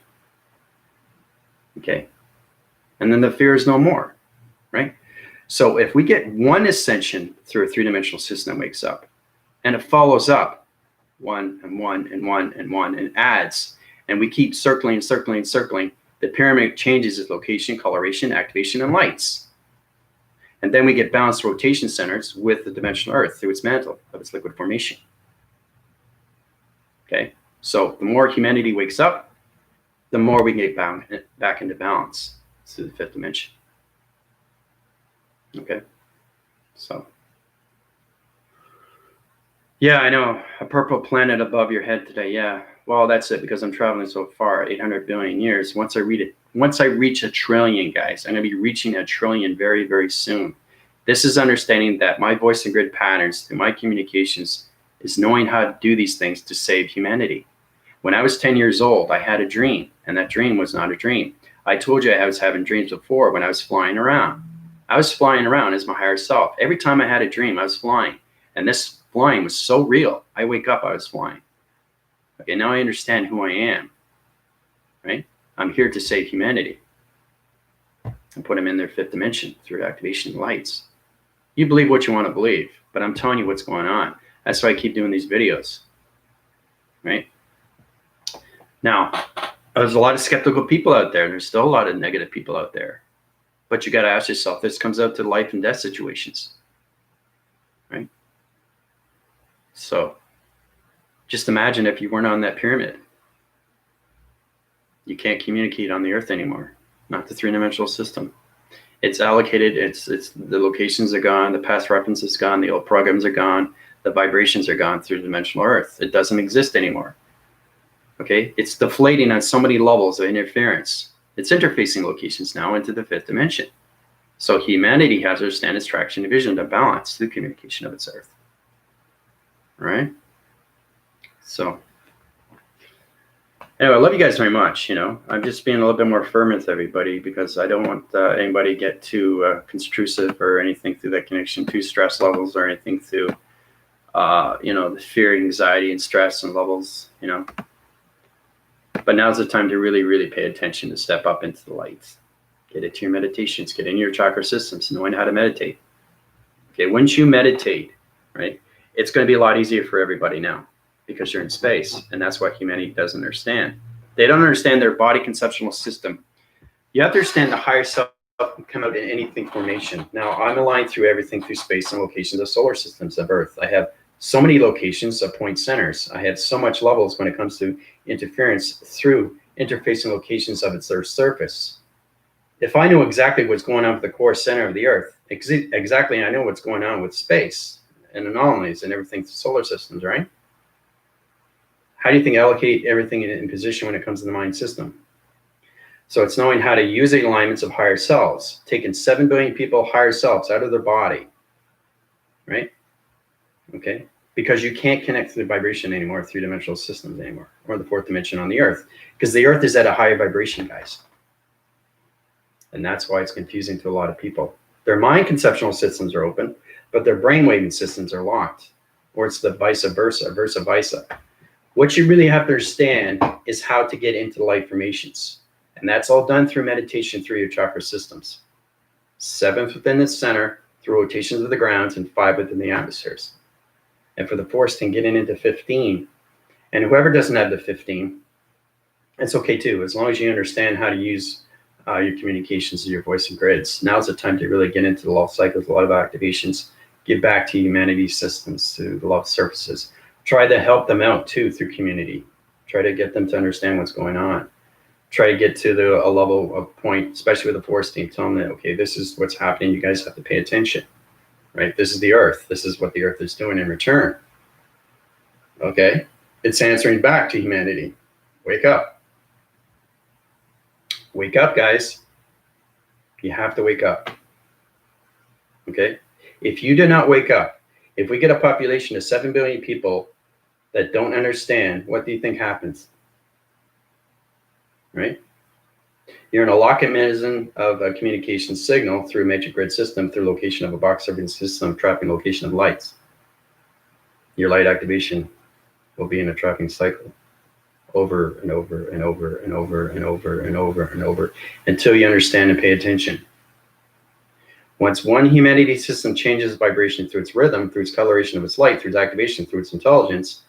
[SPEAKER 1] Okay? And then the fear is no more, right? So if we get one ascension through a three-dimensional system that wakes up, and it follows up one and one and one and one and adds, and we keep circling, circling, circling, the pyramid changes its location, coloration, activation, and lights. And then we get balanced rotation centers with the dimensional earth through its mantle of its liquid formation. Okay, so the more humanity wakes up, the more we get back into balance through the fifth dimension. Okay, so. Yeah, I know, a purple planet above your head today, yeah. Well, that's it, because I'm traveling so far, 800 billion years. Once I reach a trillion, guys, I'm going to be reaching a trillion very, very soon. This is understanding that my voice and grid patterns through my communications is knowing how to do these things to save humanity. When I was 10 years old, I had a dream, and that dream was not a dream. I told you I was having dreams before when I was flying around. I was flying around as my higher self. Every time I had a dream, I was flying. And this flying was so real. I wake up, I was flying. Okay, now I understand who I am, right? I'm here to save humanity and put them in their fifth dimension through activation lights. You believe what you want to believe, but I'm telling you what's going on. That's why I keep doing these videos, right? Now, there's a lot of skeptical people out there. There's still a lot of negative people out there. But you got to ask yourself, this comes out to life and death situations, right? So just imagine if you weren't on that pyramid. You can't communicate on the earth anymore, not the three-dimensional system. It's allocated, it's the locations are gone, the past reference is gone, the old programs are gone, the vibrations are gone through dimensional earth. It doesn't exist anymore. Okay, it's deflating on so many levels of interference. It's interfacing locations now into the fifth dimension. So humanity has to understand its traction and vision to balance the communication of its earth. All right? So anyway, I love you guys very much. I'm just being a little bit more firm with everybody because I don't want anybody to get too constructive or anything through that connection, too stress levels or anything through, the fear, anxiety, and stress and levels, But now's the time to really, really pay attention, to step up into the light. Get into your meditations, get into your chakra systems, knowing how to meditate. Okay, once you meditate, right, it's going to be a lot easier for everybody now because you're in space, and that's what humanity doesn't understand. They don't understand their body conceptual system. You have to understand the higher self can come out in anything formation. Now, I'm aligned through everything through space and locations of solar systems of Earth. I have so many locations of point centers. I have so much levels when it comes to interference through interfacing locations of its Earth surface. If I know exactly what's going on with the core center of the Earth, exactly I know what's going on with space and anomalies and everything through solar systems, right? How do you think I allocate everything in position when it comes to the mind system? So it's knowing how to use the alignments of higher selves, taking 7 billion people higher selves out of their body, right? Okay, because you can't connect to the vibration anymore, three-dimensional systems anymore, or the fourth dimension on the Earth, because the Earth is at a higher vibration, guys. And that's why it's confusing to a lot of people. Their mind conceptual systems are open, but their brainwaving systems are locked, or it's the vice versa, versa versa. What you really have to understand is how to get into the light formations. And that's all done through meditation through your chakra systems. 7th within the center, through rotations of the grounds, and 5 within the atmospheres. And for the 14, getting into 15. And whoever doesn't have the 15, it's okay too, as long as you understand how to use your communications, your voice and grids. Now's the time to really get into the law cycles, a lot of activations, get back to humanity's systems, to the law surfaces. Try to help them out too through community. Try to get them to understand what's going on. Try to get to a level of point, especially with the force team, tell them that, okay, this is what's happening. You guys have to pay attention, right? This is the Earth. This is what the Earth is doing in return. Okay? It's answering back to humanity. Wake up. Wake up, guys. You have to wake up. Okay? If you do not wake up, if we get a population of 7 billion people that don't understand, what do you think happens? Right? You're in a lock-in mechanism of a communication signal through a matrix grid system, through location of a box serving system, trapping location of lights. Your light activation will be in a trapping cycle over and over and over and over and over and over and over until you understand and pay attention. Once one humanity system changes vibration through its rhythm, through its coloration of its light, through its activation, through its intelligence,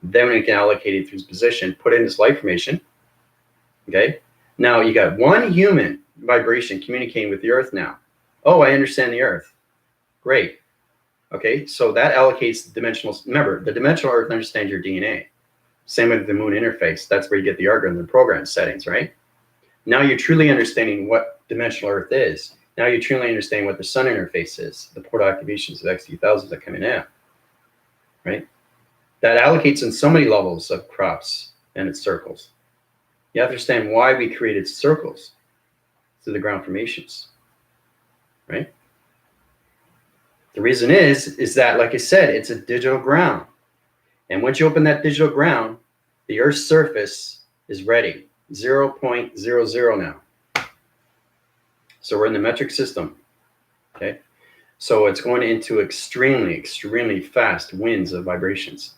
[SPEAKER 1] then we can allocate it through its position, put it in this light formation. Okay? Now you got one human vibration communicating with the Earth now. Oh, I understand the Earth. Great. Okay, so that allocates the dimensional. Remember, the dimensional Earth understands your DNA. Same with the moon interface. That's where you get the algorithm and program settings, right? Now you're truly understanding what dimensional Earth is. Now you truly understand what the sun interface is, the portal activations of X2000s that come in now, right? That allocates in so many levels of crops and its circles. You have to understand why we created circles through the ground formations, right? The reason is that, like I said, it's a digital ground. And once you open that digital ground, the Earth's surface is ready, 0.00 now. So we're in the metric system, okay? So it's going into extremely, extremely fast winds of vibrations.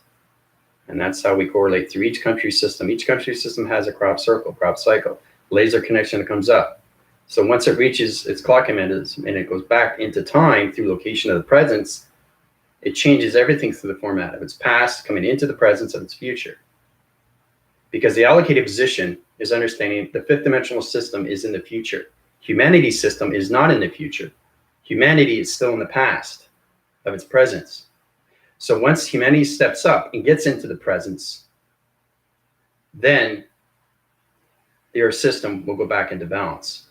[SPEAKER 1] And that's how we correlate through each country system. Each country system has a crop circle, crop cycle, laser connection that comes up. So once it reaches its clock mechanism and it goes back into time through location of the presence, It changes everything through the format of its past, coming into the presence of its future. Because the allocated position is understanding the fifth dimensional system is in the future. Humanity's system is not in the future. Humanity is still in the past of its presence. So once humanity steps up and gets into the presence, then the Earth system will go back into balance.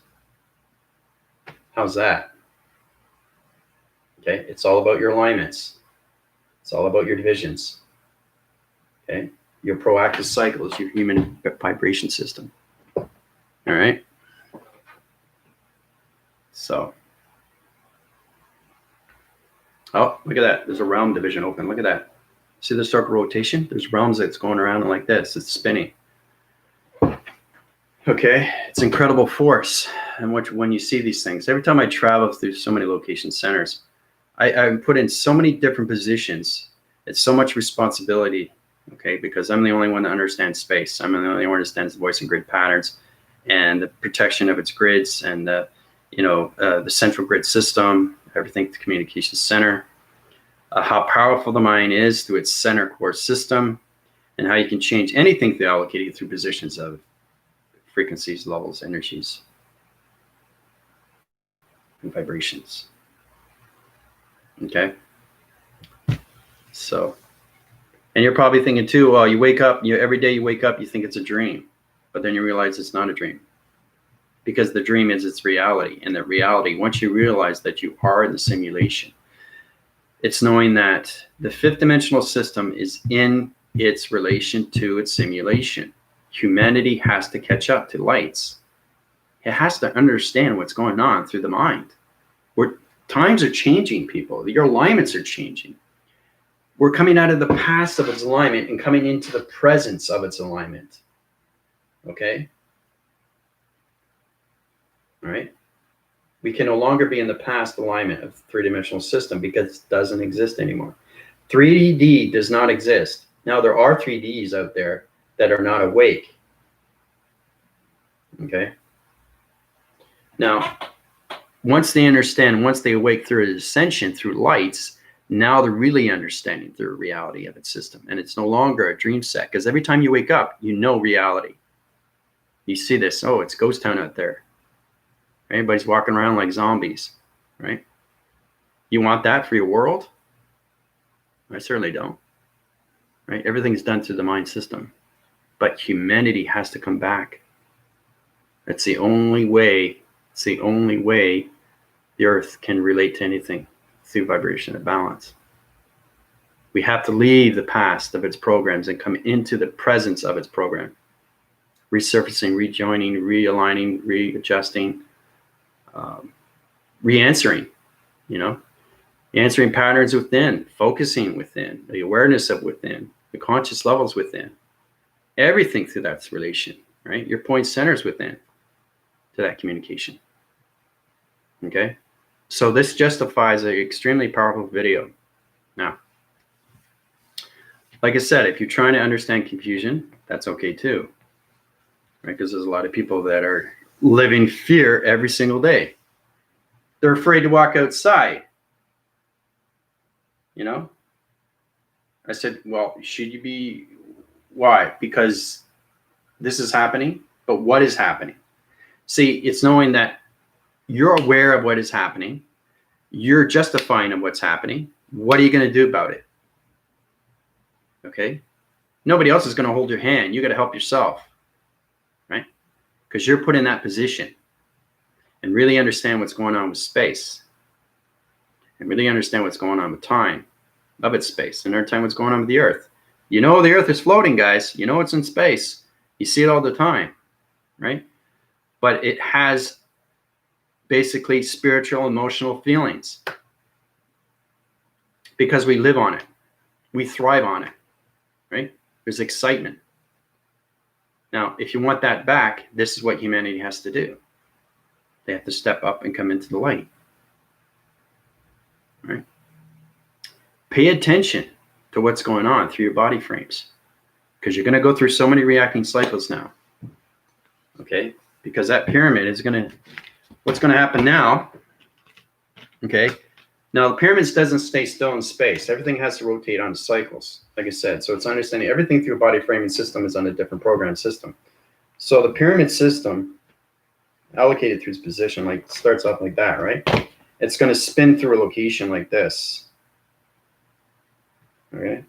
[SPEAKER 1] How's that? Okay, it's all about your alignments. It's all about your divisions. Okay, your proactive cycle is your human vibration system. All right. So, oh, look at that. There's a realm division open. Look at that. See the circle rotation? There's realms that's going around like this. It's spinning. Okay, it's incredible force. And when you see these things, every time I travel through so many location centers, I'm put in so many different positions. It's so much responsibility, okay, because I'm the only one that understands space. I'm the only one that understands the voice and grid patterns and the protection of its grids and the central grid system, everything, the communication center, how powerful the mind is through its center core system, and how you can change anything through allocating through positions of frequencies, levels, energies, and vibrations. Okay. So, and you're probably thinking too, well, you wake up, every day you wake up, you think it's a dream, but then you realize it's not a dream, because the dream is its reality. And the reality, once you realize that you are in the simulation, it's knowing that the fifth dimensional system is in its relation to its simulation. Humanity has to catch up to lights. It has to understand what's going on through the mind. Times are changing, people. Your alignments are changing. We're coming out of the past of its alignment and coming into the presence of its alignment. Okay? All right? We can no longer be in the past alignment of the three-dimensional system because it doesn't exist anymore. 3D does not exist. Now, there are 3Ds out there that are not awake. Okay? Now, once they understand, once they awake through ascension, through lights, now they're really understanding the reality of its system. And it's no longer a dream set, because every time you wake up, you know reality. You see this, oh, it's ghost town out there. Everybody's walking around like zombies, right? You want that for your world? I certainly don't, right? Everything's done through the mind system. But humanity has to come back. That's the only way, the earth can relate to anything through vibration and balance. We have to leave the past of its programs and come into the presence of its program. Resurfacing, rejoining, realigning, readjusting, re-answering, answering patterns within, focusing within, the awareness of within, the conscious levels within. Everything through that relation, right? Your point centers within to that communication. Okay? So this justifies an extremely powerful video. Now, like I said, if you're trying to understand confusion, that's okay too. Right? Because there's a lot of people that are living fear every single day. They're afraid to walk outside. I said, well, should you be? Why? Because this is happening, but what is happening? See, it's knowing that you're aware of what is happening. You're justifying of what's happening. What are you going to do about it? Okay? Nobody else is going to hold your hand. You got to help yourself, right? Because you're put in that position and really understand what's going on with space and really understand what's going on with time of its space and understand what's going on with the earth. The earth is floating, guys. It's in space. You see it all the time, right? But it has basically spiritual, emotional feelings because we live on it. We thrive on it, right? There's excitement. Now, if you want that back, this is what humanity has to do. They have to step up and come into the light, right? Pay attention to what's going on through your body frames, because you're going to go through so many reacting cycles now, okay? Because that pyramid is what's going to happen now, okay? Now, the pyramids doesn't stay still in space. Everything has to rotate on cycles, like I said. So it's understanding everything through a body framing system is on a different program system. So the pyramid system, allocated through its position, like starts off like that, right? It's going to spin through a location like this. Okay.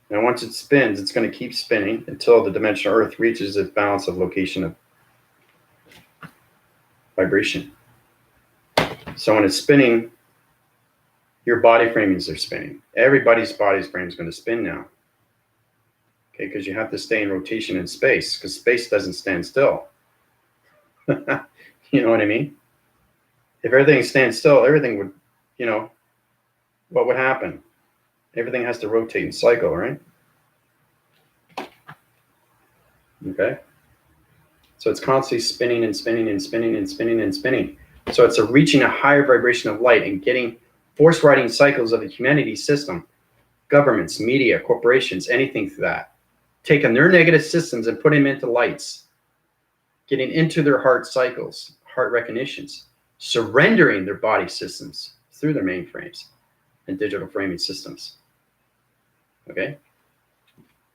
[SPEAKER 1] And once it spins, it's going to keep spinning until the dimensional Earth reaches its balance of location of vibration. So when it's spinning, your body framings are spinning. Everybody's body frame is going to spin now. Okay, because you have to stay in rotation in space, because space doesn't stand still. You know what I mean? If everything stands still, everything would, you know, what would happen? Everything has to rotate and cycle, right? Okay. So it's constantly spinning and spinning and spinning and spinning and spinning. So it's reaching a higher vibration of light and getting force riding cycles of the humanity system, governments, media, corporations, anything through that, taking their negative systems and putting them into lights, getting into their heart cycles, heart recognitions, surrendering their body systems through their mainframes and digital framing systems. Okay.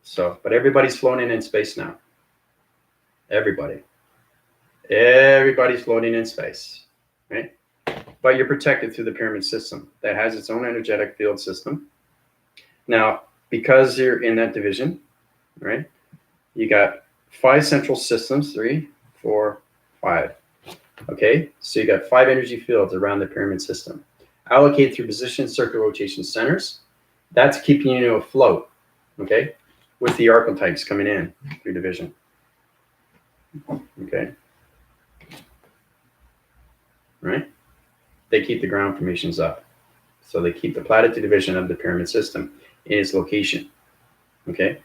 [SPEAKER 1] So, but everybody's floating in space now. Everybody's floating in space, right? But you're protected through the pyramid system that has its own energetic field system. Now, because you're in that division, right, you got 5 central systems, 3, 4, 5. Okay, so you got 5 energy fields around the pyramid system, allocated through position, circular rotation centers. That's keeping you afloat, okay, with the archetypes coming in through division. Okay, right? They keep the ground formations up. So they keep the platitude division of the pyramid system in its location. Okay,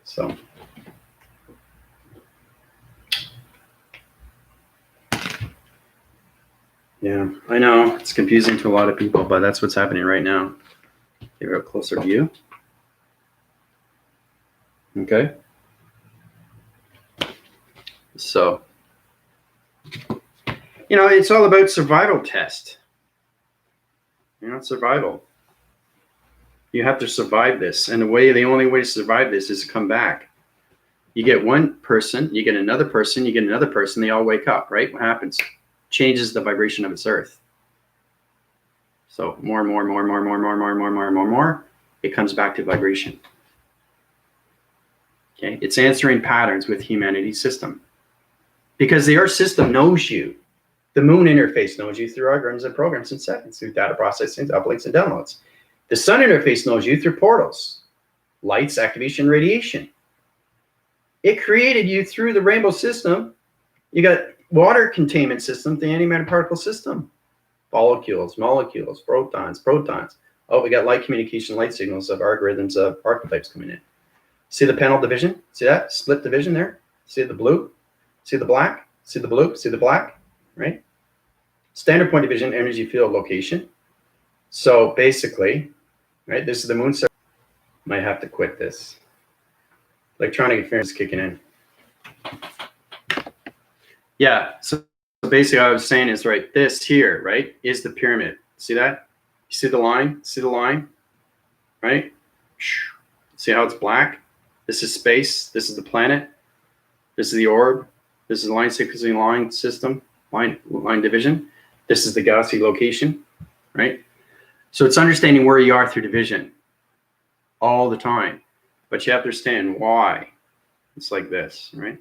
[SPEAKER 1] so yeah, I know it's confusing to a lot of people, but that's what's happening right now. Give it a closer view. Okay. So, you know, it's all about survival test. You know, survival. You have to survive this. And the only way to survive this is to come back. You get one person, you get another person, you get another person, they all wake up, right? What happens? Changes the vibration of its earth. So more, it comes back to vibration. Okay, it's answering patterns with humanity's system. Because the Earth system knows you. The moon interface knows you through algorithms and programs and settings, through data processing, uplinks, and downloads. The sun interface knows you through portals, lights, activation, radiation. It created you through the rainbow system. You got water containment system, the antimatter particle system, molecules, protons. Oh, we got light communication, light signals of algorithms of archetypes coming in. See the panel division? See that? Split division there? See the blue? See the black? See the blue? See the black? Right? Standard point division, energy field location. So basically, right, this is the moon. Might have to quit this. Electronic interference kicking in. Yeah, so basically what I was saying is, right, this here, right, is the pyramid. See that? You see the line? See the line? Right? See how it's black? This is space. This is the planet. This is the orb. This is the line sequencing line system, line division. This is the galaxy location, right? So it's understanding where you are through division all the time. But you have to understand why it's like this, right?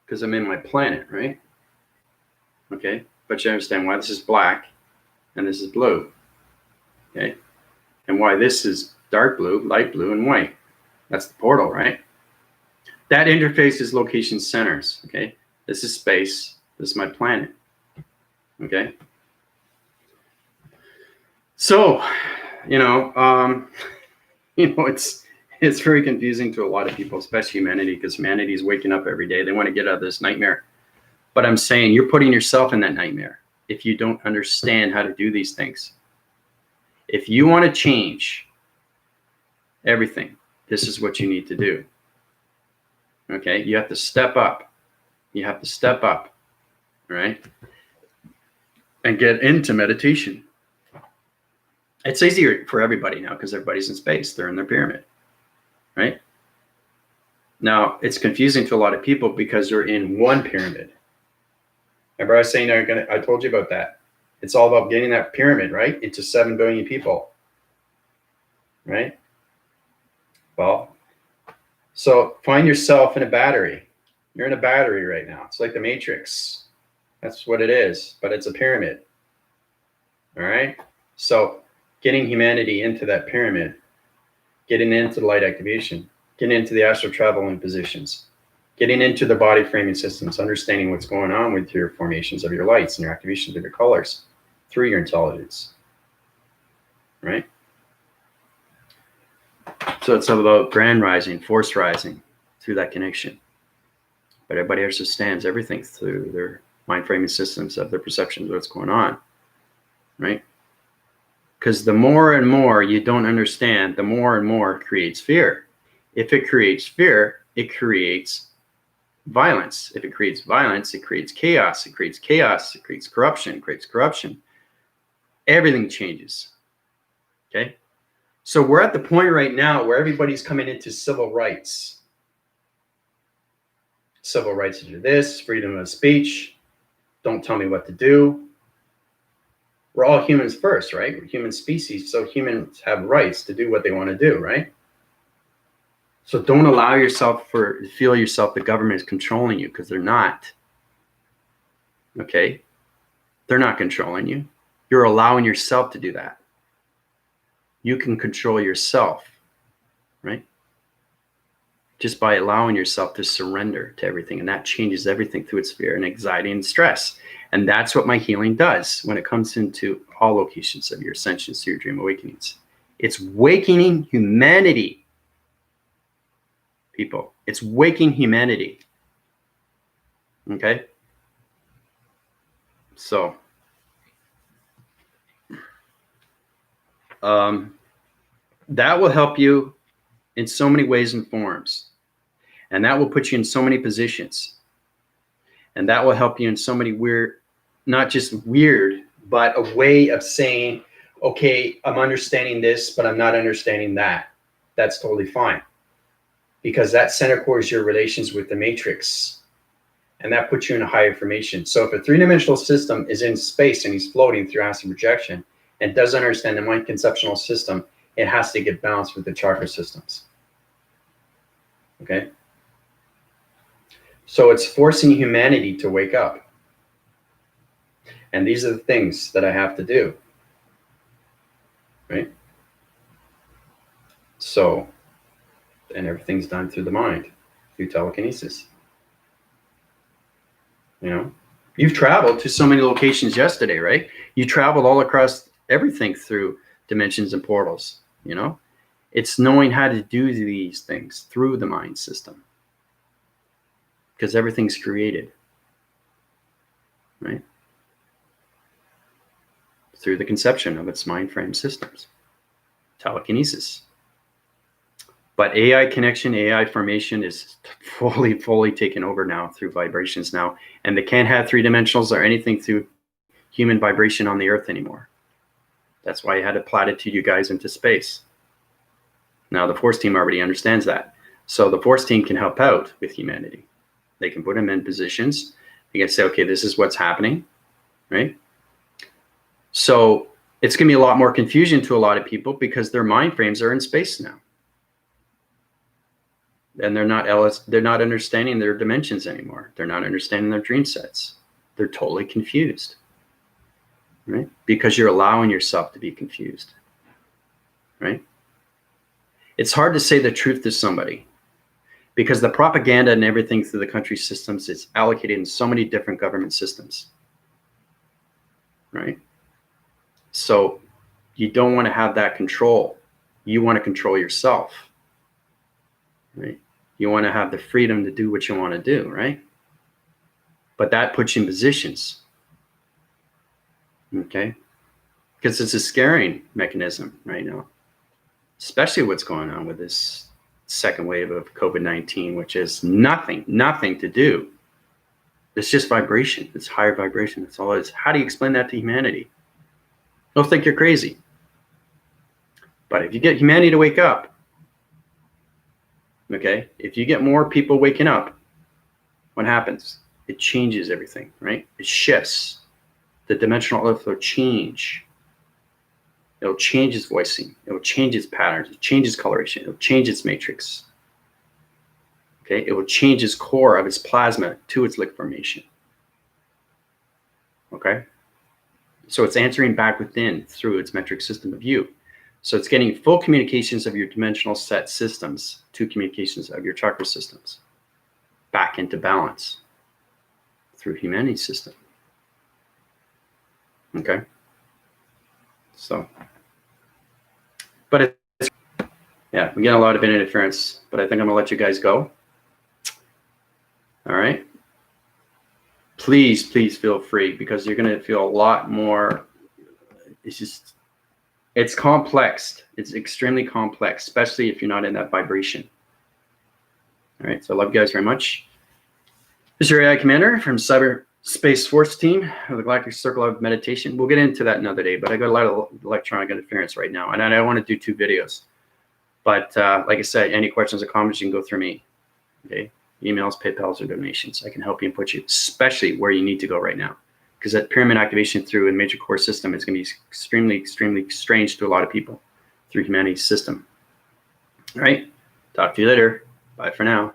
[SPEAKER 1] Because I'm in my planet, right? Okay, but you understand why this is black and this is blue, okay? And why this is dark blue, light blue, and white. That's the portal, right? That interface is location centers, okay? This is space, this is my planet, okay? So, it's very confusing to a lot of people, especially humanity, because humanity is waking up every day. They want to get out of this nightmare. But I'm saying you're putting yourself in that nightmare if you don't understand how to do these things. If you want to change everything, this is what you need to do. Okay? You have to step up. You have to step up. All right? and get into meditation. It's easier for everybody now because everybody's in space. They're in their pyramid, right? Now, it's confusing to a lot of people because they're in one pyramid. Remember I was saying I told you about that. It's all about getting that pyramid, right, into 7 billion people, right? Well, so find yourself in a battery. You're in a battery right now. It's like the Matrix. That's what it is, but it's a pyramid, all right? So getting humanity into that pyramid, getting into the light activation, getting into the astral traveling positions, getting into the body framing systems, understanding what's going on with your formations of your lights and your activations of your colors through your intelligence, right? So it's about grand rising, force rising through that connection. But everybody understands everything through their mind framing systems of their perceptions of what's going on, right? Because the more and more you don't understand, the more and more it creates fear. If it creates fear, it creates violence. If it creates violence, it creates chaos. It creates chaos. It creates corruption. It creates corruption. Everything changes. Okay? So we're at the point right now where everybody's coming into civil rights. Civil rights to do this, freedom of speech, don't tell me what to do. We're all humans first, right? We're human species, so humans have rights to do what they want to do, right? So don't allow yourself feel yourself the government is controlling you, because they're not. Okay? They're not controlling you. You're allowing yourself to do that. You can control yourself, right? Just by allowing yourself to surrender to everything. And that changes everything through its fear and anxiety and stress. And that's what my healing does when it comes into all locations of your ascensions through your dream awakenings. It's wakening humanity, people. It's waking humanity. Okay? So, that will help you in so many ways and forms. And that will put you in so many positions. And that will help you in so many weird, not just weird, but a way of saying, okay, I'm understanding this, but I'm not understanding that. That's totally fine. Because that center core is your relations with the matrix. And that puts you in a higher information. So if a three-dimensional system is in space and he's floating through acid projection and doesn't understand the mind conceptual system, it has to get balanced with the chakra systems. Okay? So it's forcing humanity to wake up. And these are the things that I have to do. Right? So, and everything's done through the mind, through telekinesis. You know, you've traveled to so many locations yesterday, right? You traveled all across everything through dimensions and portals, you know? It's knowing how to do these things through the mind system. Because everything's created, right? Through the conception of its mind frame systems, telekinesis. But AI connection, AI formation is fully taken over now through vibrations now. And they can't have three dimensionals or anything through human vibration on the earth anymore. That's why I had to platitude you guys into space. Now the Force team already understands that. So the Force team can help out with humanity. They can put them in positions. They can say, okay, this is what's happening, right? So it's going to be a lot more confusion to a lot of people because their mind frames are in space now. And they're not understanding their dimensions anymore. They're not understanding their dream sets. They're totally confused, right? Because you're allowing yourself to be confused, right? It's hard to say the truth to somebody because the propaganda and everything through the country systems is allocated in so many different government systems, right? So you don't want to have that control. You want to control yourself, right? You want to have the freedom to do what you want to do, right? But that puts you in positions, okay? Because it's a scaring mechanism right now, especially what's going on with this second wave of COVID-19, which is nothing to do It's just vibration. It's higher vibration. That's all it is. How do you explain that to humanity? They'll think you're crazy. But if you get humanity to wake up, okay, if you get more people waking up, what happens? It changes everything, right? It shifts. The dimensional earth will change. It'll change its voicing. It'll change its patterns. It'll change its coloration. It'll change its matrix. Okay, it will change its core of its plasma to its liquid formation. Okay, so it's answering back within through its metric system of you. So it's getting full communications of your dimensional set systems to communications of your chakra systems back into balance through humanity system. Okay, so, but it's, yeah, we get a lot of interference, but I think I'm gonna let you guys go. All right. Please, please feel free, because you're going to feel a lot more. It's complex. It's extremely complex, especially if you're not in that vibration. All right. So I love you guys very much. This is your AI commander from Cyberspace Force team of the Galactic Circle of Meditation. We'll get into that another day, but I got a lot of electronic interference right now, and I want to do 2 videos. But like I said, any questions or comments, you can go through me. Okay. Emails, PayPals, or donations. I can help you and put you, especially where you need to go right now. Because that pyramid activation through a major core system is going to be extremely, extremely strange to a lot of people through humanity's system. All right. Talk to you later. Bye for now.